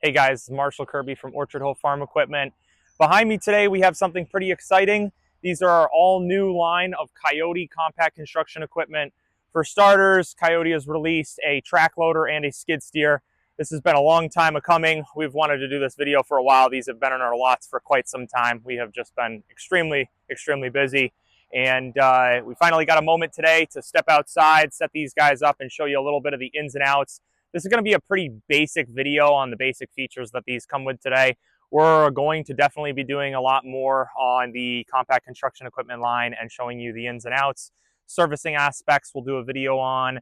Hey guys, Marshall Kirby from Orchard Hill Farm Equipment. Behind me today we have something pretty exciting. These are our all new line of Kioti compact construction equipment. For starters, Kioti has released a track loader and a skid steer. This has been a long time coming. We've wanted to do this video for a while. These have been in our lots for quite some time. We have just been extremely busy. And we finally got a moment today to step outside, set these guys up, and show you a little bit of the ins and outs. This is going to be a pretty basic video on the basic features that these come with today. We're going to definitely be doing a lot more on the compact construction equipment line and showing you the ins and outs. Servicing aspects we'll do a video on,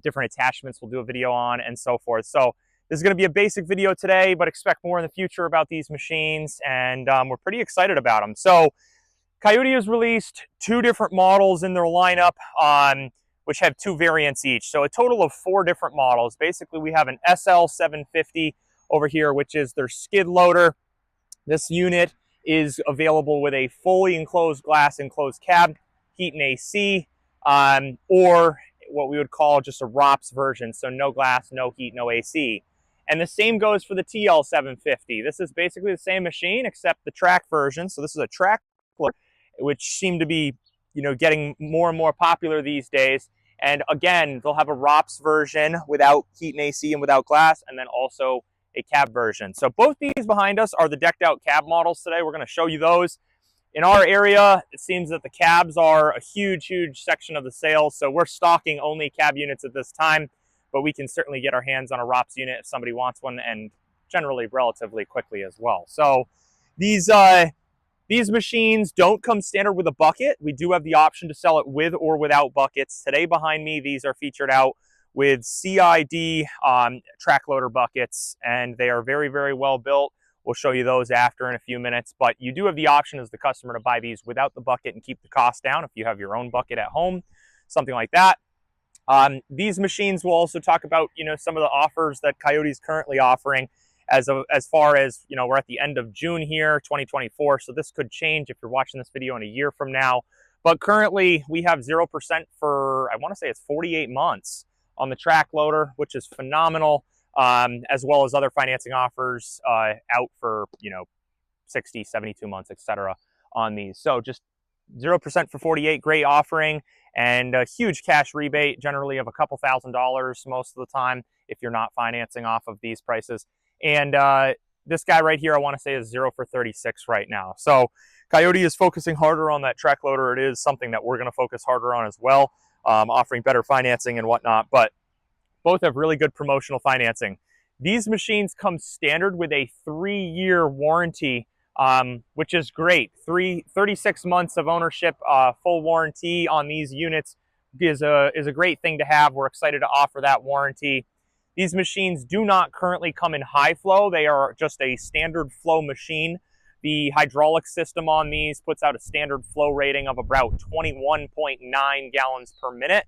different attachments we'll do a video on, and so forth. So this is going to be a basic video today, but expect more in the future about these machines, and we're pretty excited about them. So Kioti has released two different models in their lineup, which have two variants each. So a total of 4 different models. Basically, we have an SL750 over here, which is their skid loader. This unit is available with a fully enclosed glass enclosed cab, heat and AC, or what we would call just a ROPS version. So no glass, no heat, no AC. And the same goes for the TL750. This is basically the same machine except the track version. So this is a track loader, which seem to be getting more and more popular these days. And again, they'll have a ROPS version without heat and AC and without glass, and then also a cab version. So both these behind us are the decked out cab models today. We're going to show you those. In our area, it seems that the cabs are a huge section of the sales. So we're stocking only cab units at this time, but we can certainly get our hands on a ROPS unit if somebody wants one, and generally relatively quickly as well. So these machines don't come standard with a bucket. We do have the option to sell it with or without buckets. Today behind me, these are featured out with CID track loader buckets, and they are very well built. We'll show you those after in a few minutes, but you do have the option as the customer to buy these without the bucket and keep the cost down if you have your own bucket at home, something like that. These machines will also talk about some of the offers that Kioti is currently offering. As far as, we're at the end of June here, 2024, so this could change if you're watching this video in a year from now. But currently, we have 0% for, I want to say it's 48 months on the track loader, which is phenomenal, as well as other financing offers out for, 60, 72 months, etc. on these. So just 0% for 48, great offering, and a huge cash rebate, generally of a couple $1,000s most of the time if you're not financing off of these prices. And this guy right here, I want to say, is 0 for 36 right now. So Kioti is focusing harder on that track loader. It is something that we're going to focus harder on as well, offering better financing and whatnot. But both have really good promotional financing. These machines come standard with a 3-year warranty, which is great. 36 months of ownership, full warranty on these units is a great thing to have. We're excited to offer that warranty. These machines do not currently come in high flow. They are just a standard flow machine. The hydraulic system on these puts out a standard flow rating of about 21.9 gallons per minute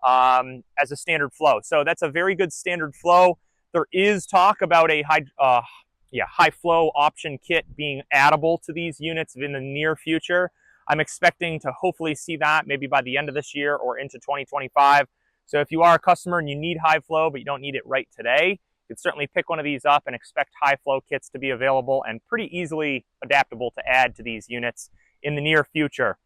as a standard flow. So that's a very good standard flow. There is talk about a high flow option kit being addable to these units in the near future. I'm expecting to hopefully see that maybe by the end of this year or into 2025. So if you are a customer and you need high flow, but you don't need it right today, you can certainly pick one of these up and expect high flow kits to be available and pretty easily adaptable to add to these units in the near future.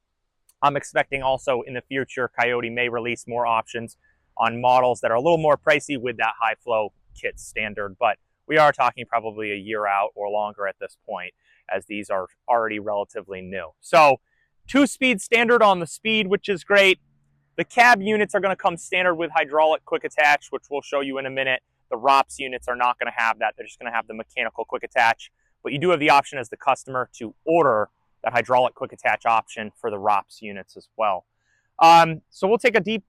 I'm expecting also in the future, Kioti may release more options on models that are a little more pricey with that high flow kit standard, but we are talking probably a year out or longer at this point, as these are already relatively new. So 2-speed standard on the speed, which is great. The cab units are going to come standard with hydraulic quick attach, which we'll show you in a minute. The ROPS units are not going to have that. They're just going to have the mechanical quick attach. But you do have the option as the customer to order that hydraulic quick attach option for the ROPS units as well. So we'll take a deep,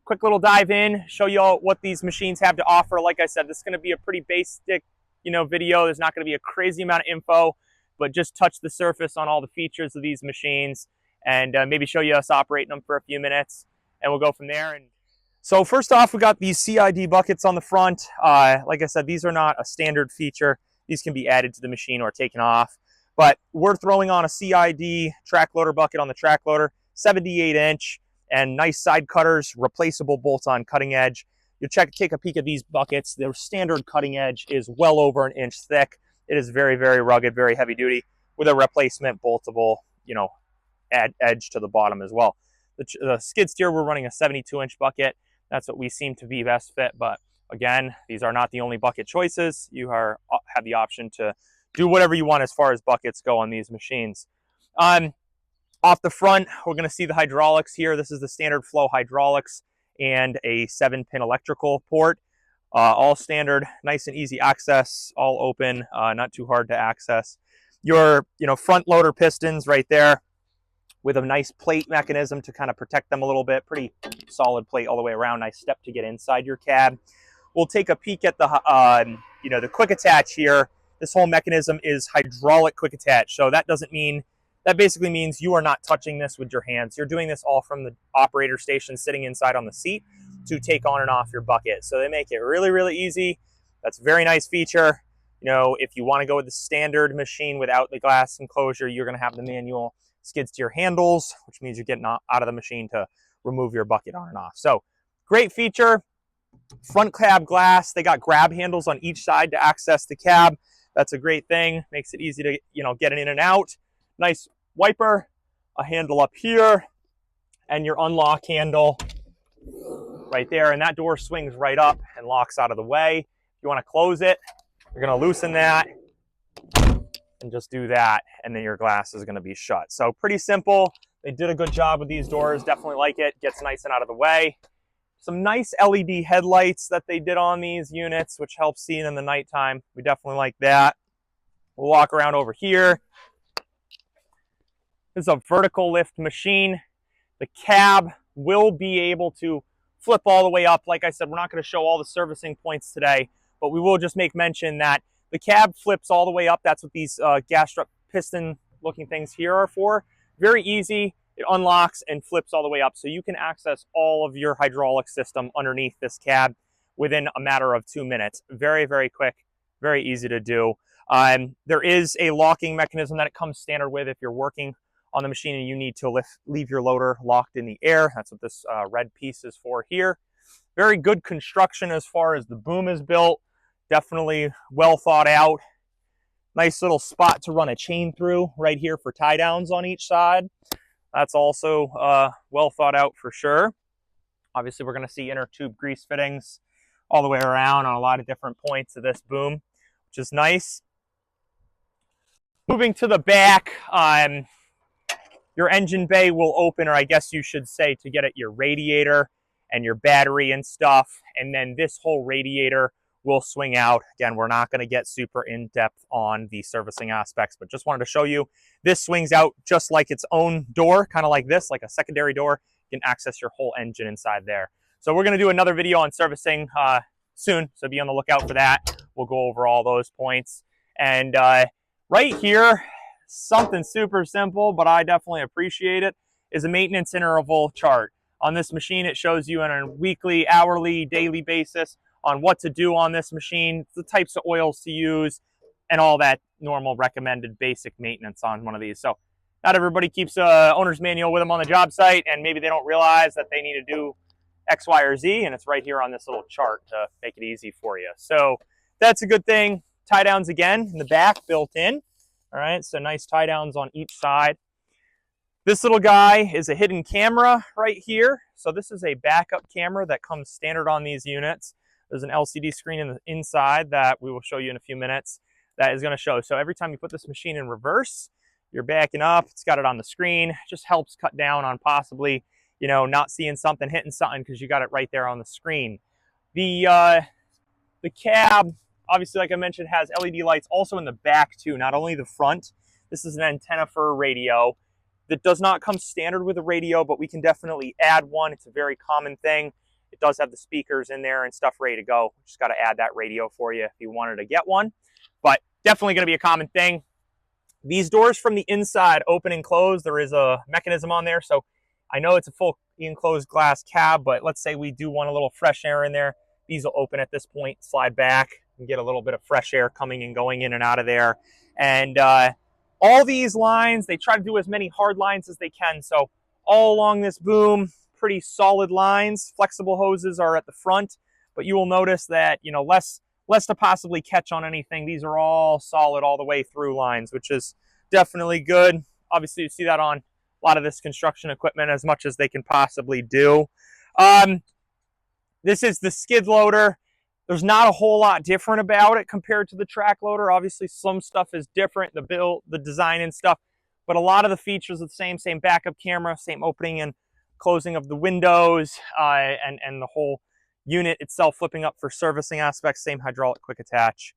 quick little dive in, show you all what these machines have to offer. Like I said, this is going to be a pretty basic, video. There's not going to be a crazy amount of info, but just touch the surface on all the features of these machines and maybe show you us operating them for a few minutes. And we'll go from there. And so first off, we got these CID buckets on the front. Like I said, these are not a standard feature. These can be added to the machine or taken off. But we're throwing on a CID track loader bucket on the track loader, 78 inch, and nice side cutters, replaceable bolts on cutting edge. You take a peek at these buckets. Their standard cutting edge is well over 1 inch thick. It is very, very rugged, very heavy duty, with a replacement boltable, edge to the bottom as well. The skid steer, we're running a 72-inch bucket. That's what we seem to be best fit. But again, these are not the only bucket choices. You have the option to do whatever you want as far as buckets go on these machines. Off the front, we're going to see the hydraulics here. This is the standard flow hydraulics and a 7-pin electrical port. All standard, nice and easy access, all open, not too hard to access. Your front loader pistons right there with a nice plate mechanism to kind of protect them a little bit. Pretty solid plate all the way around. Nice step to get inside your cab. We'll take a peek at the the quick attach here. This whole mechanism is hydraulic quick attach. So that basically means you are not touching this with your hands. You're doing this all from the operator station sitting inside on the seat to take on and off your bucket. So they make it really, really easy. That's a very nice feature. If you want to go with the standard machine without the glass enclosure, you're going to have the manual skid steer handles, which means you're getting out of the machine to remove your bucket on and off. So great feature. Front cab glass. They got grab handles on each side to access the cab. That's a great thing. Makes it easy to get in and out. Nice wiper, a handle up here, and your unlock handle right there. And that door swings right up and locks out of the way. If you want to close it, you're going to loosen that and just do that, and then your glass is going to be shut. So pretty simple. They did a good job with these doors. Definitely like it. Gets nice and out of the way. Some nice LED headlights that they did on these units, which helps seeing in the nighttime. We definitely like that. We'll walk around over here. This is a vertical lift machine. The cab will be able to flip all the way up. Like I said, we're not going to show all the servicing points today, but we will just make mention that the cab flips all the way up. That's what these gas strut piston looking things here are for. Very easy. It unlocks and flips all the way up. So you can access all of your hydraulic system underneath this cab within a matter of 2 minutes. Very, very quick, very easy to do. There is a locking mechanism that it comes standard with if you're working on the machine and you need to leave your loader locked in the air. That's what this red piece is for here. Very good construction as far as the boom is built. Definitely well thought out. Nice little spot to run a chain through right here for tie downs on each side. That's also well thought out for sure. Obviously, we're going to see inner tube grease fittings all the way around on a lot of different points of this boom, which is nice. Moving to the back, your engine bay will open, or I guess you should say, to get at your radiator and your battery and stuff. And then this whole radiator will swing out. Again, we're not going to get super in-depth on the servicing aspects, but just wanted to show you. This swings out just like its own door, kind of like this, like a secondary door. You can access your whole engine inside there. So we're going to do another video on servicing soon, so be on the lookout for that. We'll go over all those points. And right here, something super simple, but I definitely appreciate it, is a maintenance interval chart. On this machine, it shows you on a weekly, hourly, daily basis on what to do on this machine, the types of oils to use, and all that normal recommended basic maintenance on one of these. So not everybody keeps a owner's manual with them on the job site, and maybe they don't realize that they need to do X, Y, or Z, and it's right here on this little chart to make it easy for you. So that's a good thing. Tie downs again in the back, built in. All right, so nice tie downs on each side. This little guy is a hidden camera right here. So this is a backup camera that comes standard on these units. There's an LCD screen in the inside that we will show you in a few minutes that is going to show. So every time you put this machine in reverse, you're backing up, it's got it on the screen. It just helps cut down on possibly, not seeing something, hitting something, because you got it right there on the screen. The cab, obviously, like I mentioned, has LED lights also in the back too, not only the front. This is an antenna for a radio. That does not come standard with a radio, but we can definitely add one. It's a very common thing. It does have the speakers in there and stuff ready to go. Just got to add that radio for you if you wanted to get one. But definitely going to be a common thing. These doors from the inside open and close. There is a mechanism on there. So I know it's a full enclosed glass cab, but let's say we do want a little fresh air in there. These will open at this point, slide back, and get a little bit of fresh air coming and going in and out of there. And all these lines, they try to do as many hard lines as they can. So all along this boom, pretty solid lines. Flexible hoses are at the front, but you will notice that, you know, less to possibly catch on anything. These are all solid all the way through lines, which is definitely good. Obviously, you see that on a lot of this construction equipment, as much as they can possibly do. This is the skid loader. There's not a whole lot different about it compared to the track loader. Obviously, some stuff is different, the build, the design and stuff, but a lot of the features are the same backup camera, same opening and closing of the windows, and the whole unit itself flipping up for servicing aspects, same hydraulic quick attach,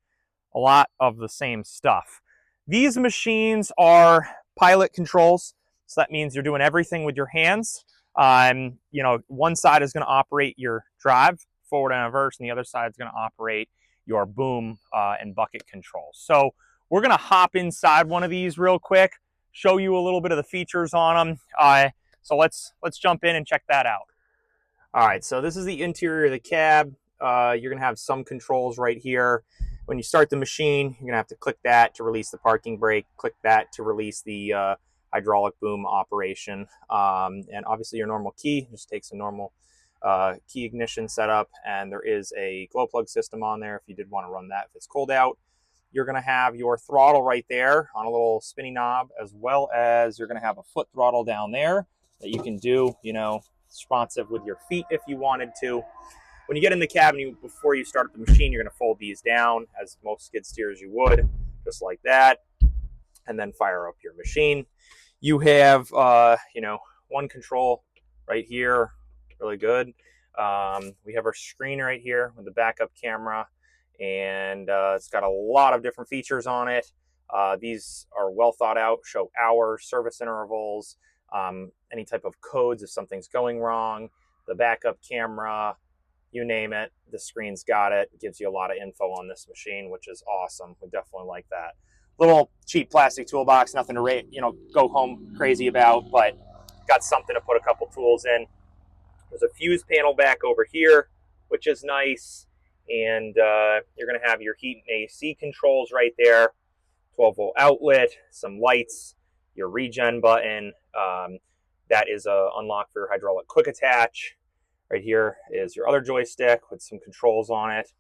a lot of the same stuff. These machines are pilot controls, so that means you're doing everything with your hands. You know, one side is going to operate your drive, forward and reverse, and the other side is going to operate your boom and bucket controls. So we're going to hop inside one of these real quick, show you a little bit of the features on them. So let's jump in and check that out. All right, so this is the interior of the cab. You're going to have some controls right here. When you start the machine, you're going to have to click that to release the parking brake, click that to release the hydraulic boom operation, and obviously your normal key just takes a normal key ignition setup, and there is a glow plug system on there if you did want to run that if it's cold out. You're going to have your throttle right there on a little spinny knob, as well as you're going to have a foot throttle down there that you can do, you know, responsive with your feet if you wanted to. When you get in the cab, before you start the machine, you're going to fold these down as most skid steers you would, just like that, and then fire up your machine. You have, you know, one control right here, really good. We have our screen right here with the backup camera, and it's got a lot of different features on it. These are well thought out, show hours, service intervals, any type of codes if something's going wrong, the backup camera, you name it, the screen's got it. It gives you a lot of info on this machine, which is awesome. We definitely like that. Little cheap plastic toolbox, nothing to go home crazy about, but got something to put a couple tools in. There's a fuse panel back over here, which is nice, and you're going to have your heat and AC controls right there, 12-volt outlet, some lights, your regen button. That is a unlock for your hydraulic quick attach. Right here is your other joystick with some controls on it.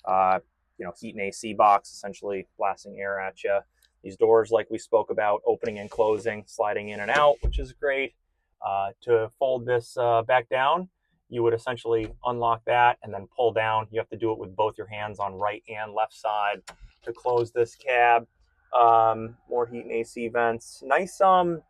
You know, heat and AC box, essentially blasting air at you. These doors, like we spoke about, opening and closing, sliding in and out, which is great. To fold this back down, you would essentially unlock that and then pull down. You have to do it with both your hands on right and left side to close this cab. More heat and AC vents. Nice, you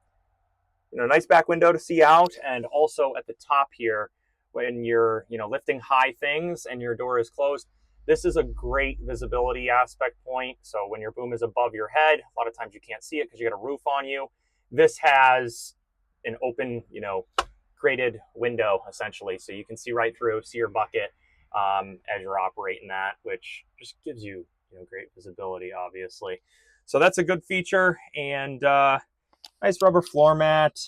know, nice back window to see out, and also at the top here, when you're, you know, lifting high things and your door is closed, this is a great visibility aspect point. So when your boom is above your head, a lot of times you can't see it because you got a roof on you. This has an open, you know, graded window essentially, so you can see right through, see your bucket as you're operating that, which just gives you, you know, great visibility, obviously. So that's a good feature, and nice rubber floor mat.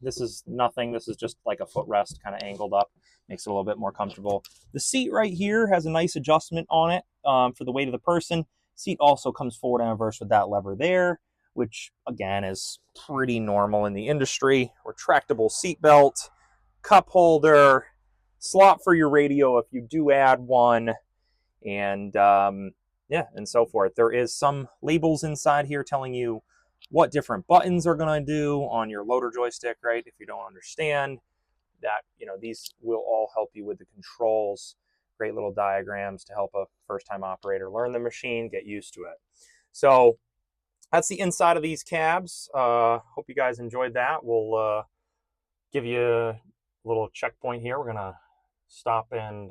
This is nothing. This is just like a footrest kind of angled up. Makes it a little bit more comfortable. The seat right here has a nice adjustment on it for the weight of the person. Seat also comes forward and reverse with that lever there, which again is pretty normal in the industry. Retractable seat belt, cup holder, slot for your radio if you do add one, and yeah, and so forth. There is some labels inside here telling you what different buttons are going to do on your loader joystick, right? If you don't understand that, you know, these will all help you with the controls. Great little diagrams to help a first-time operator learn the machine, get used to it. So that's the inside of these cabs. Hope you guys enjoyed that. We'll give you a little checkpoint here. We're going to stop and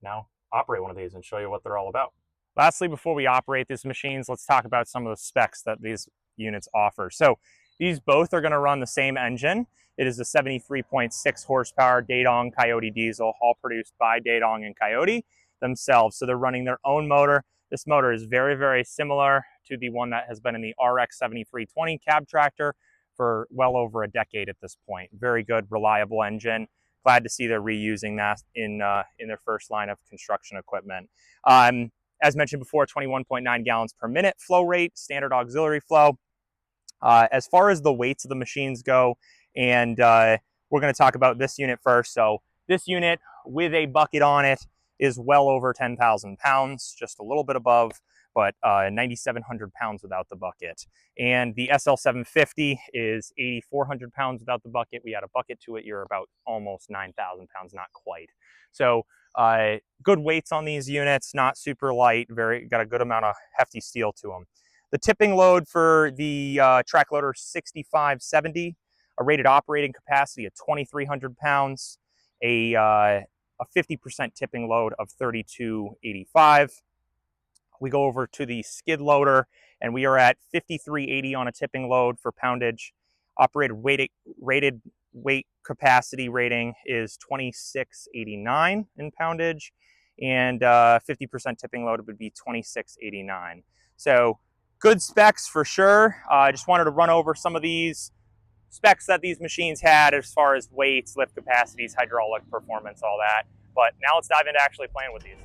now operate one of these and show you what they're all about. Lastly, before we operate these machines, let's talk about some of the specs that these units offer. So these both are going to run the same engine. It is a 73.6 horsepower Dadong Kioti diesel, all produced by Dadong and Kioti themselves. So they're running their own motor. This motor is very, very similar to the one that has been in the RX 7320 cab tractor for well over a decade at this point. Very good, reliable engine. Glad to see they're reusing that in their first line of construction equipment. As mentioned before, 21.9 gallons per minute flow rate, standard auxiliary flow. As far as the weights of the machines go, and we're going to talk about this unit first. So this unit with a bucket on it is well over 10,000 pounds, just a little bit above, but 9,700 pounds without the bucket. And the SL750 is 8,400 pounds without the bucket. We add a bucket to it, you're about almost 9,000 pounds, not quite. So good weights on these units, not super light, got a good amount of hefty steel to them. The tipping load for the track loader 6570, a rated operating capacity of 2,300 pounds, a 50% tipping load of 3,285. We go over to the skid loader, and we are at 5,380 on a tipping load for poundage. Rated weight capacity rating is 2,689 in poundage, and 50% tipping load would be 2,689. So good specs for sure. I just wanted to run over some of these specs that these machines had as far as weights, lift capacities, hydraulic performance, all that. But now let's dive into actually playing with these.